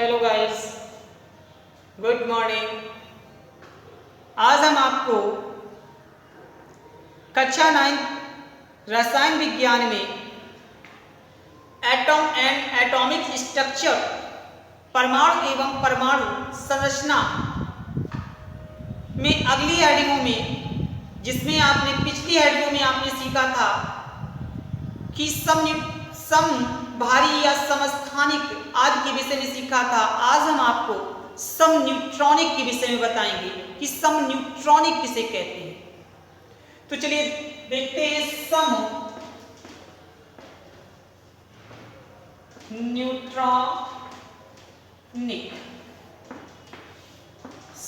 Hello guys, good morning. आज हम आपको कक्षा 9 रसायन विज्ञान में एटॉम एंड एटॉमिक स्ट्रक्चर, परमाणु एवं परमाणु संरचना में अगली हेडिंगों में, जिसमें आपने पिछली हेडिंगों में आपने सीखा था कि समभारी या समस्थानिक आदि के विषय में सीखा था। आज हम आपको समन्यूट्रॉनिक के विषय में बताएंगे कि समन्यूट्रॉनिक किसे कहते हैं। तो चलिए देखते हैं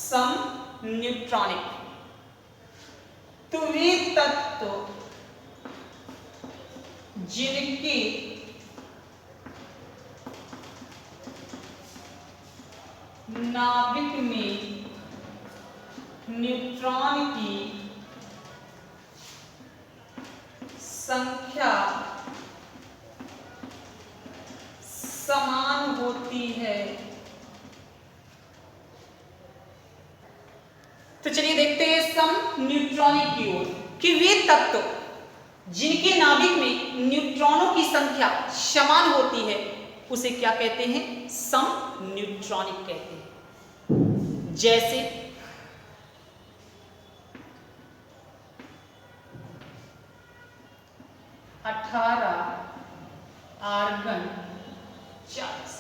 समन्यूट्रॉनिक। तो वे तत्व जिनके नाभिक में न्यूट्रॉन की संख्या समान होती है। तो चलिए देखते हैं समन्यूट्रॉनिक की ओर कि वे तत्व जिनके नाभिक में न्यूट्रॉनों की संख्या समान होती है उसे क्या कहते हैं? समन्यूट्रॉनिक कहते हैं। जैसे आर्गन 40,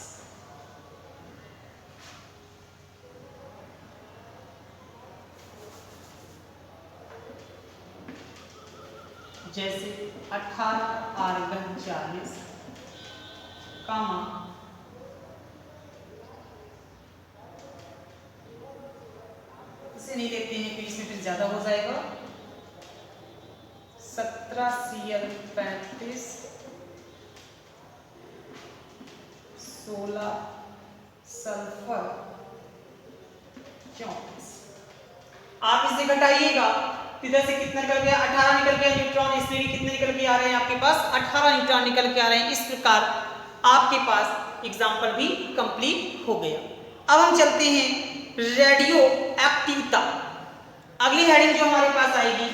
जैसे 18 आर्गन 40 कामा इसे नहीं लेते हैं कि इसमें फिर ज्यादा हो जाएगा। 17 Cl 35, 16 सल्फर 34। आप इसे घटाइएगा, इधर से कितना निकल गया? 18 निकल गया न्यूट्रॉन। इसमें भी कितने निकल के आ रहे हैं आपके पास? 18 न्यूट्रॉन निकल के आ रहे हैं। इस प्रकार आपके पास एग्जाम्पल भी कंप्लीट हो गया। अब हम चलते हैं रेडियो एक्टिविटा। अगली हेडिंग जो हमारे पास आएगी,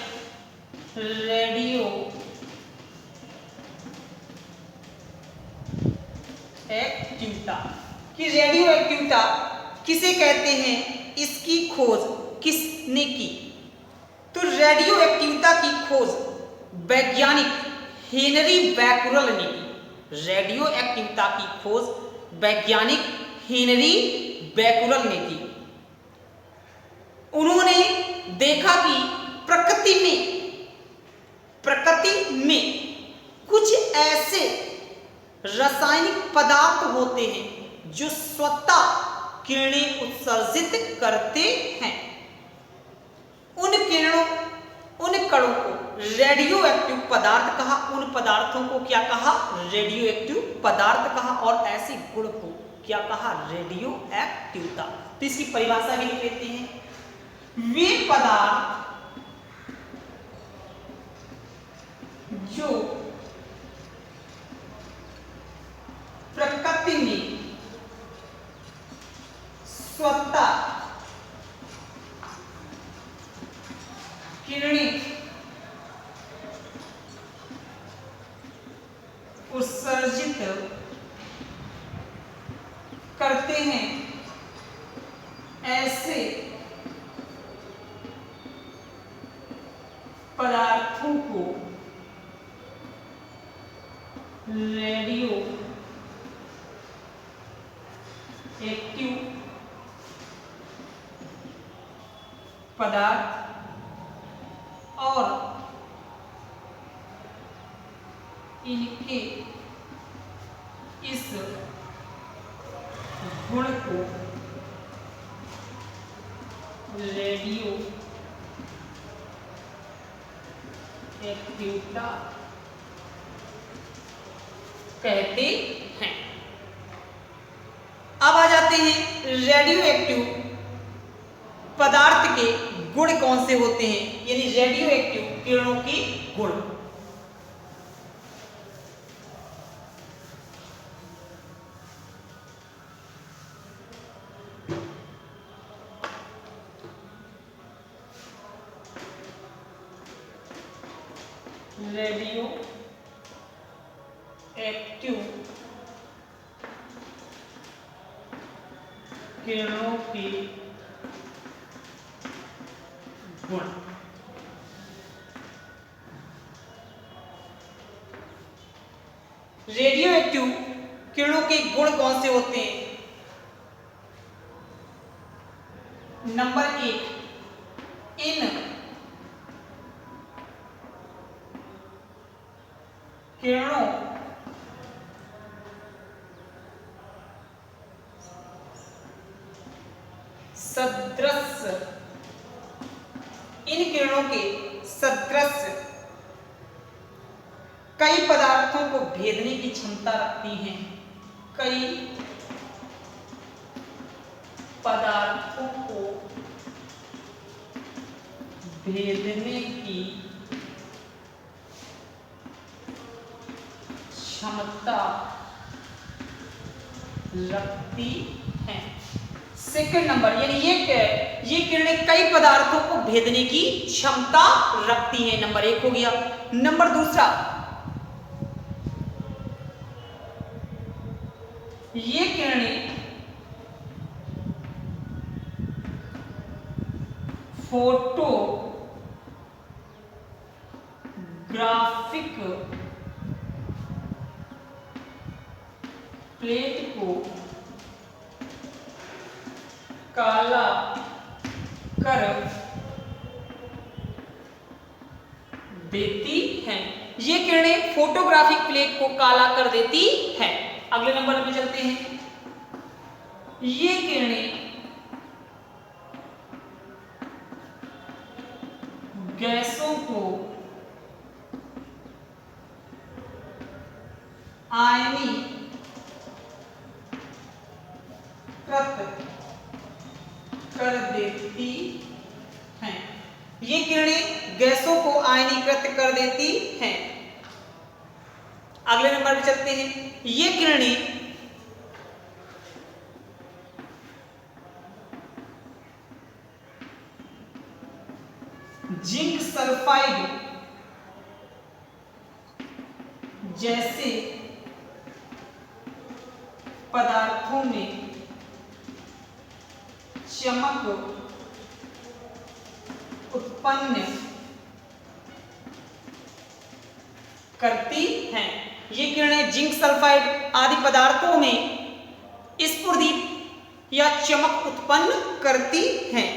रेडियो एक्टिविटा। कि रेडियो एक्टिविटा किसे कहते हैं, इसकी खोज किसने की? तो रेडियो एक्टिविटा की खोज वैज्ञानिक हेनरी बैकुरल ने की। रेडियो एक्टिविटा की खोज वैज्ञानिक हेनरी बैकुरल ने की। उन्होंने देखा कि प्रकृति में कुछ ऐसे रासायनिक पदार्थ होते हैं जो स्वतः किरणें उत्सर्जित करते हैं। उन कणों को रेडियो एक्टिव पदार्थ कहा। उन पदार्थों को क्या कहा? रेडियो एक्टिव पदार्थ कहा। और ऐसे गुण को क्या कहा? रेडियो एक्टिविटा। तो इसकी परिभाषा भी लिख लेते हैं। वे पदार्थ जो प्रकृति में स्वतः किरणें उत्सर्जित करते हैं, ऐसे पदार्थों को रेडियो एक्टिव पदार्थ और इनके इस गुण को रेडियो एक्टिविटा कहते हैं। अब आ जाते हैं रेडियो एक्टिव पदार्थ के गुण कौन से होते हैं, यानी रेडियो एक्टिव किरणों की गुण। रेडियो एक्टिव किरणों के गुण। रेडियो एक्टिव किरणों के गुण कौन से होते हैं? नंबर 1, इन किरणों सदृश, इन किरणों के सदृश कई पदार्थों को भेदने की क्षमता रखती हैं। कई पदार्थों को भेदने की क्षमता रखती हैं। सेकंड नंबर, यानी ये किरणें कई पदार्थों को भेदने की क्षमता रखती हैं। नंबर 1 हो गया। नंबर दूसरा, ये किरणें फोटोग्राफिक प्लेट को काला कर देती हैं। ये किरणें फोटोग्राफिक प्लेट को काला कर देती हैं। अगले नंबर पे चलते हैं। ये किरणें गैसों को आयनीकृत कर देती हैं। ये किरणें गैसों को आयनीकृत कर देती हैं। अगले नंबर पे चलते हैं। ये किरणें जिंक सल्फाइड जैसे पदार्थों में चमक उत्पन्न करती हैं। ये किरणें जिंक सल्फाइड आदि पदार्थों में स्फुरदीप या चमक उत्पन्न करती हैं।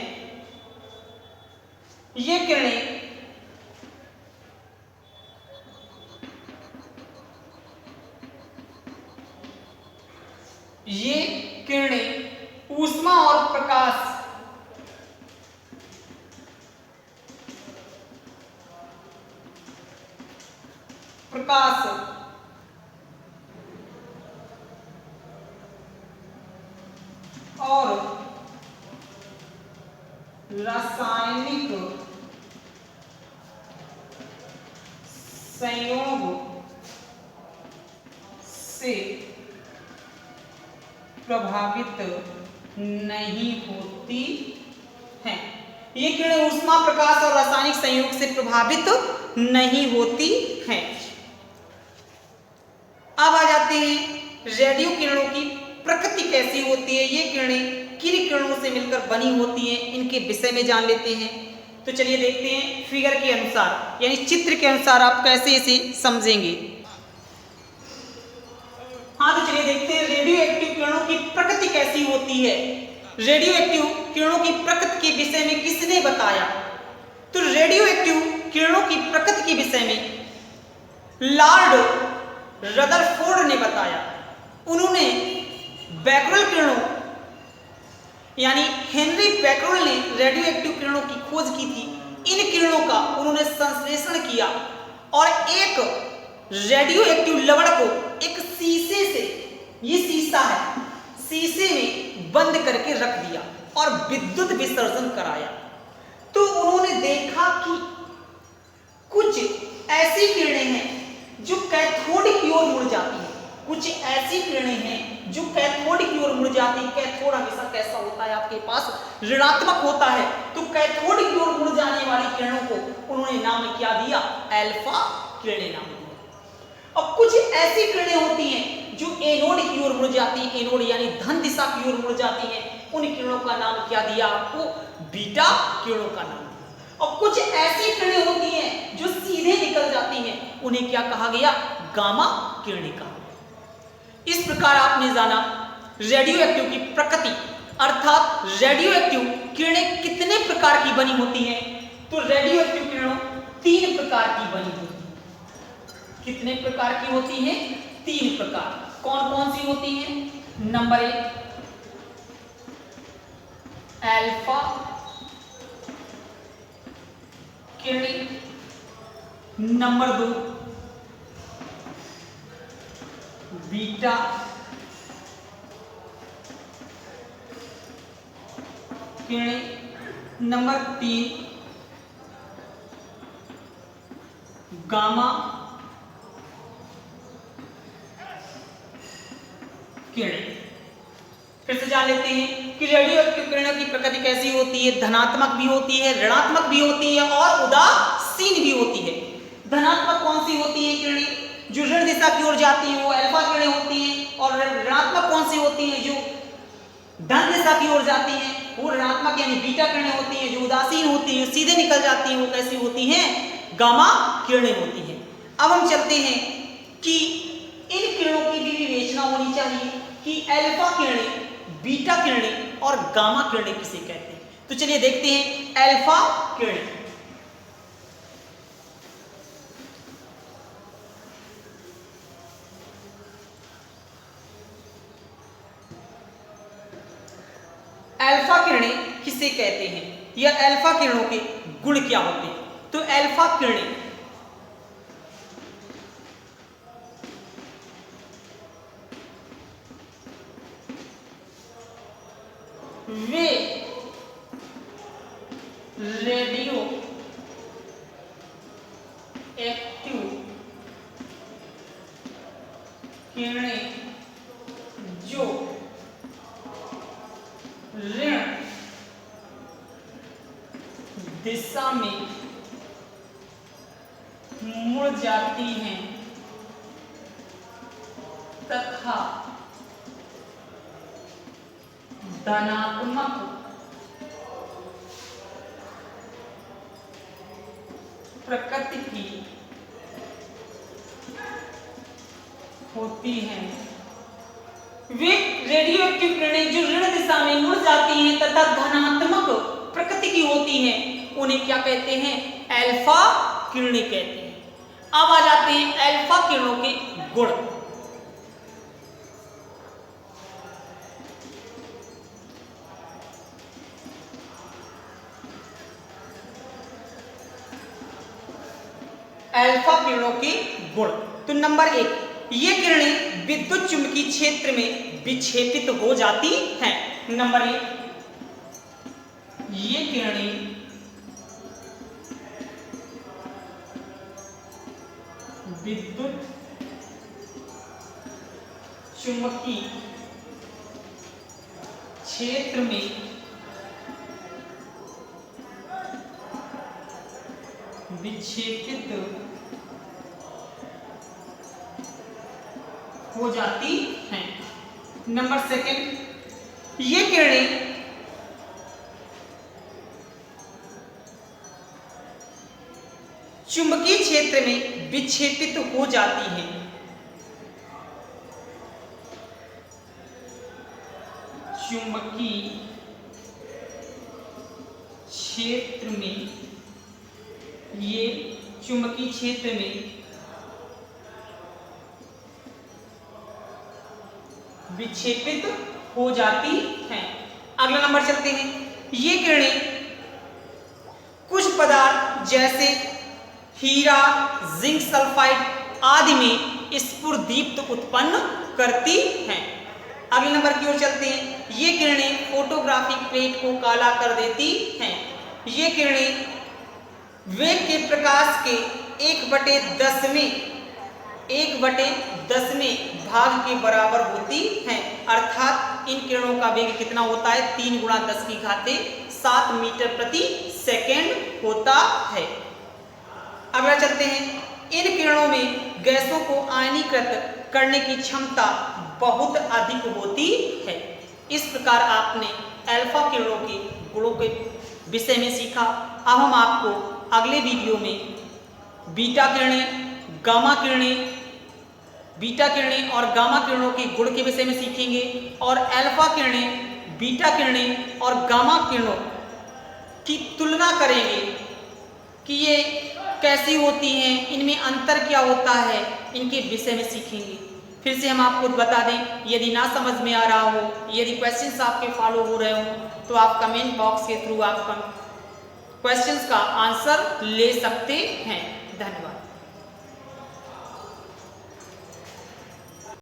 ये किरणें ऊष्मा और प्रकाश और रासायनिक संयोग से प्रभावित नहीं होती हैं। ये किरणें ऊष्मा, प्रकाश और रासायनिक संयोग से प्रभावित नहीं होती हैं। अब आ जाते हैं रेडियो किरणों की प्रकृति कैसी होती है। ये किरणें किन किरणों से मिलकर बनी होती हैं, इनके विषय में जान लेते हैं। तो चलिए देखते हैं फिगर के अनुसार, यानी चित्र के अनुसार आप कैसे इसे समझेंगे। हाँ, तो चलिए देखते हैं रेडियो एक्टिव किरणों की प्रकृति कैसी होती है। रेडियो एक्टिव किरणों की प्रकृति के विषय में किसने बताया? तो रेडियो एक्टिव किरणों की प्रकृति के विषय में लॉर्ड रदरफोर्ड ने बताया। उन्होंने बैकरल किरणों यानी हेनरी बैकरल ने रेडियो एक्टिव किरणों की खोज की थी। इन किरणों का उन्होंने संश्लेषण किया और एक रेडियो एक्टिव लवण को एक शीशे से, ये शीशा है, शीशे में बंद करके रख दिया और विद्युत विसर्जन कराया। तो उन्होंने देखा कि कुछ ऐसी किरणें हैं जो कैथोड की ओर मुड़ जाती हैं, कुछ ऐसी किरणें हैं जो कैथोड की ओर मुड़ जाती है। कैथोड हमेशा कैसा होता है, आपके पास ऋणात्मक होता है। तो कैथोड की ओर मुड़ जाने वाली किरणों को उन्होंने नाम क्या दिया? अल्फा किरणें नाम होती है। और कुछ ऐसी किरणें होती हैं जो एनोड की ओर मुड़ जाती हैं, एनोड यानी धन दिशा की ओर मुड़ जाती हैं, उन किरणों का नाम क्या दिया आपको? बीटा किरणों का नाम दिया। और कुछ ऐसी किरणें होती हैं जो सीधे निकल जाती हैं, उन्हें क्या कहा गया? गामा किरणें कहा गया। इस प्रकार आपने जाना रेडियो एक्टिव की प्रकृति, अर्थात रेडियो एक्टिव किरणें कितने प्रकार की बनी होती हैं? तो रेडियो एक्टिव किरणें 3 प्रकार की बनी होती हैं। कितने प्रकार की होती हैं? 3 प्रकार। कौन कौन सी होती हैं? नंबर 1 अल्फा किरणें, नंबर 2 बीटा किरणें, नंबर 3 गामा किरणें। फिर से जान लेते हैं कि रेडियो एक्टिव किरणों की प्रकृति कैसी होती है? धनात्मक भी होती है, ऋणात्मक भी होती है और उदासीन भी होती है। धनात्मक कौन सी होती है किरणें? जो ऋण दिशा की ओर जाती है वो अल्फा किरणें होती हैं। और ऋणात्मक कौन सी होती है? जो धन दिशा की ओर जाती है वो ऋणात्मक यानी बीटा किरणें होती हैं। जो उदासीन होती है, सीधे निकल जाती हैं, वो कैसी होती हैं? गामा किरणें होती हैं। अब हम चलते हैं कि इन किरणों की भी विवेचना होनी चाहिए कि अल्फा किरणें, बीटा किरणें और गामा किरणें किसे कहते हैं। तो चलिए देखते हैं अल्फा किरणें। अल्फा किरणें किसे कहते हैं या अल्फा किरणों के गुण क्या होते हैं? तो अल्फा किरणें वे रेडियो एक्टिव किरणें जो ऋण दिशा में मुड़ जाती हैं तथा धनात्मक प्रकृति की होती हैं। वे रेडियो एक्टिव किरणें जो ऋण दिशा में मुड़ जाती हैं तथा धनात्मक प्रकृति की होती हैं, उन्हें क्या कहते हैं? अल्फा किरणें कहते हैं। अब आ जाते हैं अल्फा किरणों के गुण। अल्फा किरणों के गुण। तो नंबर 1, ये किरणें विद्युत चुंबकीय क्षेत्र में विक्षेपित हो जाती हैं। नंबर 1, ये किरणें विद्युत चुंबकीय क्षेत्र में विक्षेपित हो जाती हैं। नंबर 2, ये किरणें चुंबकीय क्षेत्र में विक्षेपित हो जाती हैं। चुंबकीय क्षेत्र में, ये चुंबकीय क्षेत्र में विक्षेपित हो जाती हैं। अगला नंबर चलते हैं। ये किरणें कुछ पदार्थ जैसे हीरा, जिंक सल्फाइड आदि में स्फुरदीप्त उत्पन्न करती हैं। अगले नंबर की ओर चलते हैं। ये किरणें फोटोग्राफिक प्लेट को काला कर देती हैं। ये किरणें वेग के प्रकाश के 1/10वें भाग के बराबर होती हैं। अर्थात इन किरणों का वेग कितना होता है? 3 × 10⁷ मीटर प्रति सेकेंड होता है। अगला चलते हैं। इन किरणों में गैसों को आयनीकृत करने की क्षमता बहुत अधिक होती है। इस प्रकार आपने अल्फा किरणों के गुणों के विषय में सीखा। अब हम आपको अगले वीडियो में बीटा किरणें, गामा किरणें, बीटा किरणें और गामा किरणों के गुण के विषय में सीखेंगे और अल्फा किरणें, बीटा किरणें और गामा किरणों की तुलना करेंगे कि ये कैसी होती हैं, इनमें अंतर क्या होता है, इनके विषय में सीखेंगे। फिर से हम आपको बता दें, यदि ना समझ में आ रहा हो, यदि क्वेश्चंस आपके फॉलो हो रहे हो तो आप कमेंट बॉक्स के थ्रू आप क्वेश्चंस का आंसर ले सकते हैं। धन्यवाद।